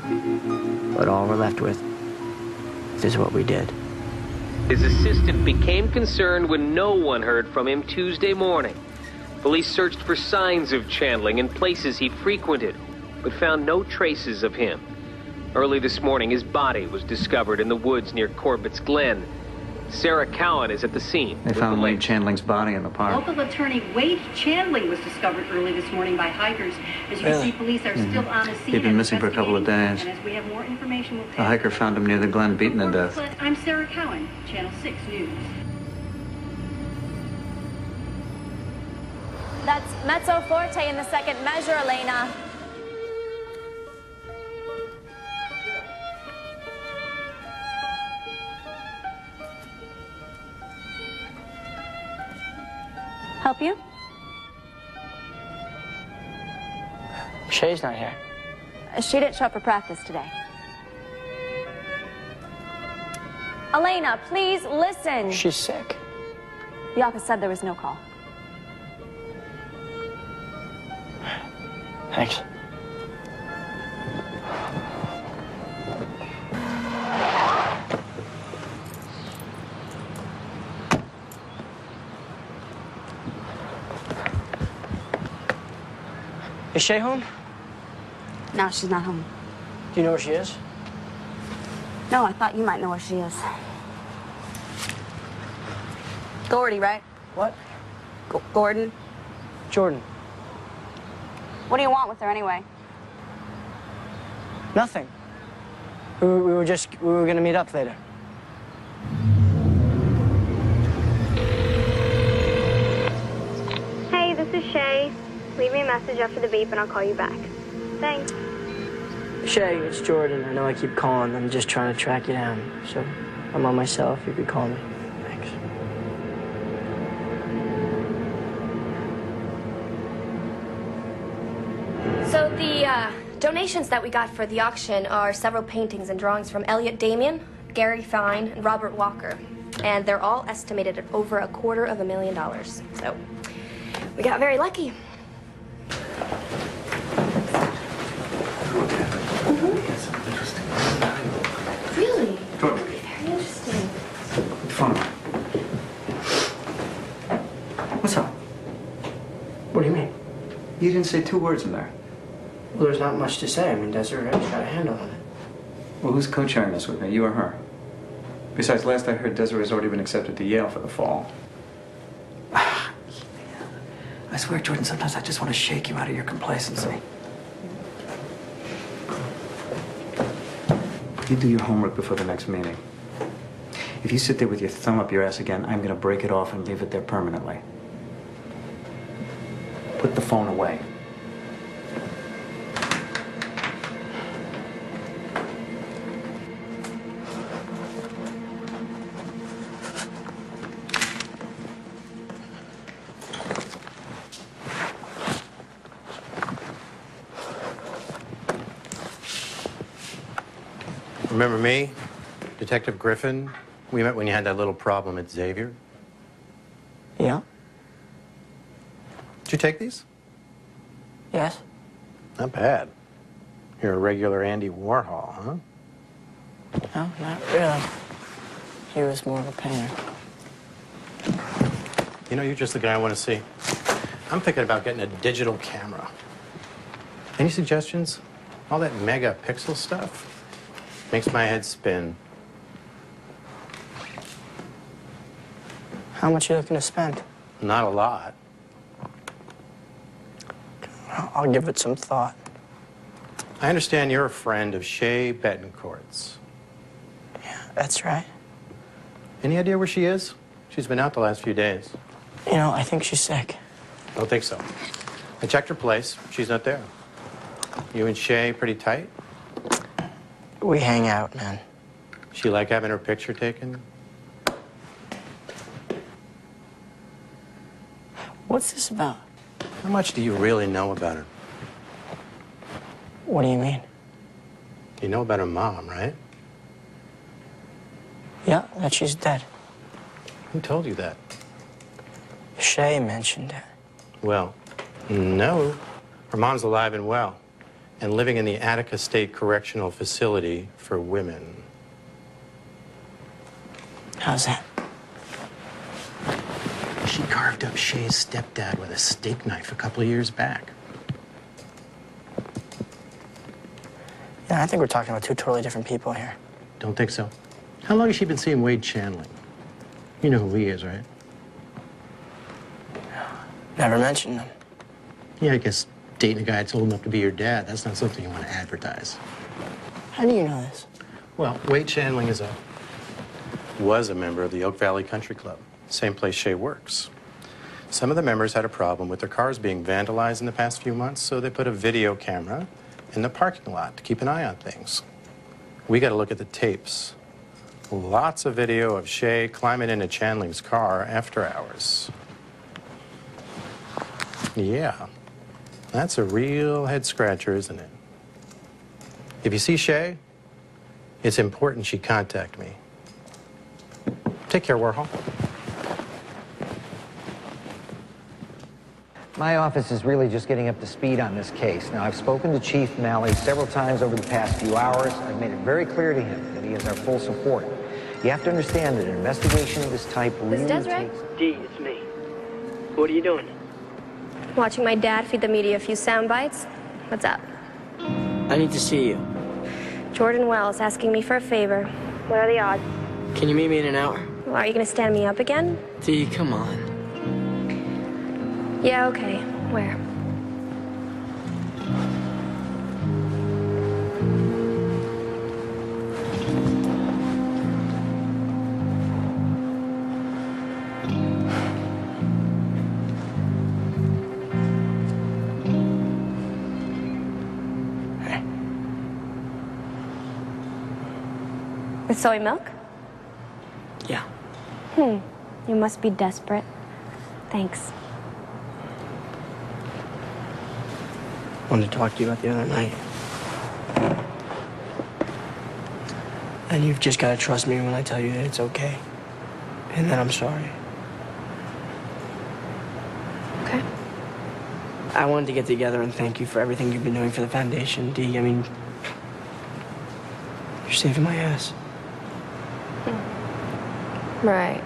But all we're left with is what we did. His assistant became concerned when no one heard from him Tuesday morning. Police searched for signs of Chandling in places he frequented, but found no traces of him. Early this morning, his body was discovered in the woods near Corbett's Glen. Sarah Cowan is at the scene. They found Wade Chandling's body in the park. Local attorney Wade Chandling was discovered early this morning by hikers. As you can see, police are still on the scene. He'd been missing for a couple of days. And as we have more information, we'll The hiker found him near the Glen, beaten to death. I'm Sarah Cowan, Channel 6 News. That's mezzo forte in the second measure, Elena. Help you? Shay's not here. She didn't show up for practice today. Elena, please listen. She's sick. The office said there was no call. Thanks. Is Shay home? No, she's not home. Do you know where she is? No, I thought you might know where she is. Gordy, right? What? Gordon? Jordan. What do you want with her anyway? Nothing. We were gonna meet up later. Hey, this is Shay. Leave me a message after the beep and I'll call you back. Thanks. Shay, it's Jordan. I know I keep calling. I'm just trying to track you down. So I'm on my cell if you could call me. Thanks. So the donations that we got for the auction are several paintings and drawings from Elliot Damien, Gary Fine, and Robert Walker. And they're all estimated at over $250,000. So we got very lucky. Really? Jordan. Very interesting. Phone. What's up? What do you mean? You didn't say 2 words in there. Well, there's not much to say. I mean, Desiree's got a handle on it. Well, who's co-chairing this with me, you or her? Besides, last I heard, Desiree's already been accepted to Yale for the fall. I swear, Jordan, sometimes I just want to shake you out of your complacency. You do your homework before the next meeting. If you sit there with your thumb up your ass again, I'm going to break it off and leave it there permanently. Put the phone away. Remember me? Detective Griffin? We met when you had that little problem at Xavier. Yeah? Did you take these? Yes? Not bad. You're a regular Andy Warhol, huh? No, not really. He was more of a painter. You know, you're just the guy I want to see. I'm thinking about getting a digital camera. Any suggestions? All that megapixel stuff makes my head spin. How much are you looking to spend? Not a lot. I'll give it some thought. I understand you're a friend of Shay Betancourt's. Yeah, that's right. Any idea where she is? She's been out the last few days. You know, I think she's sick. Don't think so. I checked her place. She's not there. You and Shay pretty tight? We hang out, man. She like having her picture taken? What's this about? How much do you really know about her? What do you mean? You know about her mom, right? Yeah, that she's dead. Who told you that? Shay mentioned it. Well, no. Her mom's alive and well. and living in the Attica State Correctional Facility for women. How's that? She carved up Shay's stepdad with a steak knife a couple of years back. Yeah, I think we're talking about two totally different people here. Don't think so. How long has she been seeing Wade Chandling? You know who he is, right? Never mentioned him. Yeah, I guess dating a guy that's old enough to be your dad, that's not something you want to advertise. How do you know this? Well, Wade Chandling was a member of the Oak Valley Country Club, same place Shay works. Some of the members had a problem with their cars being vandalized in the past few months, so they put a video camera in the parking lot to keep an eye on things. We got to look at the tapes. Lots of video of Shay climbing into Chandling's car after hours. Yeah, that's a real head scratcher, isn't it? If you see Shay, it's important she contact me. Take care, Warhol. My office is really just getting up to speed on this case. Now, I've spoken to Chief Malley several times over the past few hours. I've made it very clear to him that he has our full support. You have to understand that an investigation of this type really takes... Dee, it's me. What are you doing? Watching my dad feed the media a few sound bites. What's up? I need to see you. Jordan Wells asking me for a favor. What are the odds? Can you meet me in an hour? Well, are you gonna stand me up again? Dee, come on. Yeah, okay. Where? Hey. With soy milk? Yeah. You must be desperate. Thanks. Wanted to talk to you about the other night. And you've just got to trust me when I tell you that it's okay. And that I'm sorry. Okay. I wanted to get together and thank you for everything you've been doing for the foundation, Dee. I mean, you're saving my ass. Right.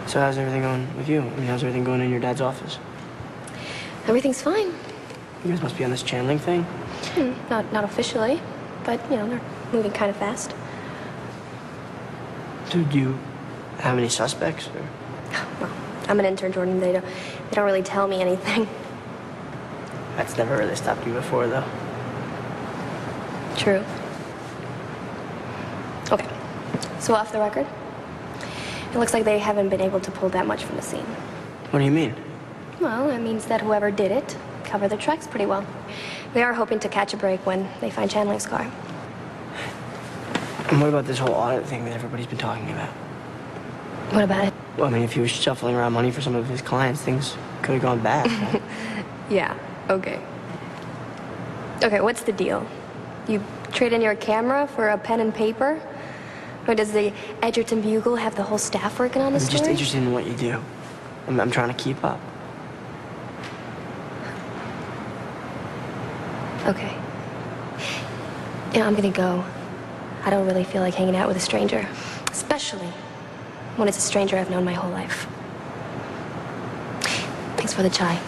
So how's everything going with you? I mean, how's everything going in your dad's office? Everything's fine. You guys must be on this Chandling thing. Not officially, but, you know, they're moving kind of fast. So do you have any suspects? Or? Well, I'm an intern, Jordan. They don't really tell me anything. That's never really stopped you before, though. True. Okay. So off the record, it looks like they haven't been able to pull that much from the scene. What do you mean? Well, it means that whoever did it covered their tracks pretty well. They are hoping to catch a break when they find Chandling's car. And what about this whole audit thing that everybody's been talking about? What about it? Well, I mean, if he was shuffling around money for some of his clients, things could have gone bad. Right? Yeah, okay. Okay, what's the deal? You trade in your camera for a pen and paper? Or does the Edgerton Bugle have the whole staff working on the I'm story? just interested in what you do. I'm trying to keep up. Okay. Yeah, I'm gonna go. I don't really feel like hanging out with a stranger. Especially when it's a stranger I've known my whole life. Thanks for the chai.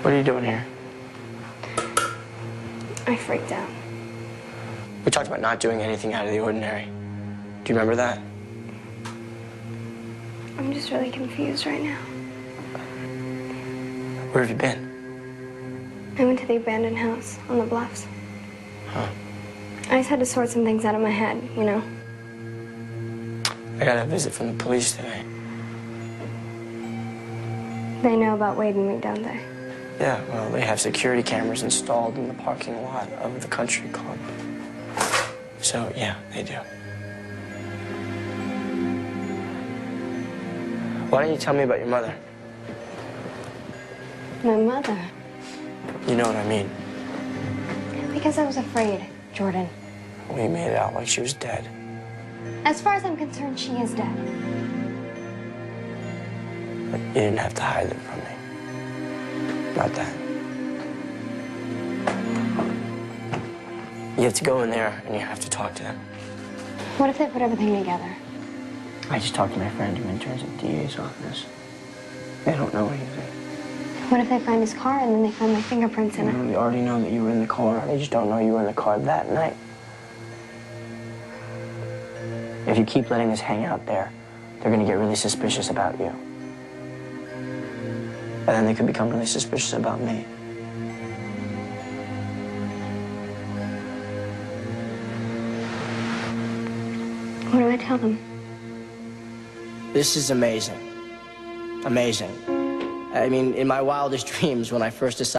What are you doing here? I freaked out. We talked about not doing anything out of the ordinary. Do you remember that? I'm just really confused right now. Where have you been? I went to the abandoned house on the bluffs. Huh. I just had to sort some things out of my head, you know? I got a visit from the police today. They know about Wade and me, don't they? Yeah, well, they have security cameras installed in the parking lot of the country club. So, yeah, they do. Why don't you tell me about your mother? My mother? You know what I mean. Because I was afraid, Jordan. We made it out like she was dead. As far as I'm concerned, she is dead. But you didn't have to hide it from me. Not that. You have to go in there and you have to talk to them. What if they put everything together? I just talked to my friend who interns at the DA's office. They don't know anything. What if they find his car and then they find my fingerprints in it? They already know that you were in the car. They just don't know you were in the car that night. If you keep letting this hang out there, they're going to get really suspicious about you. And then they could become really suspicious about me. What do I tell them? This is amazing. Amazing. I mean, in my wildest dreams, when I first decided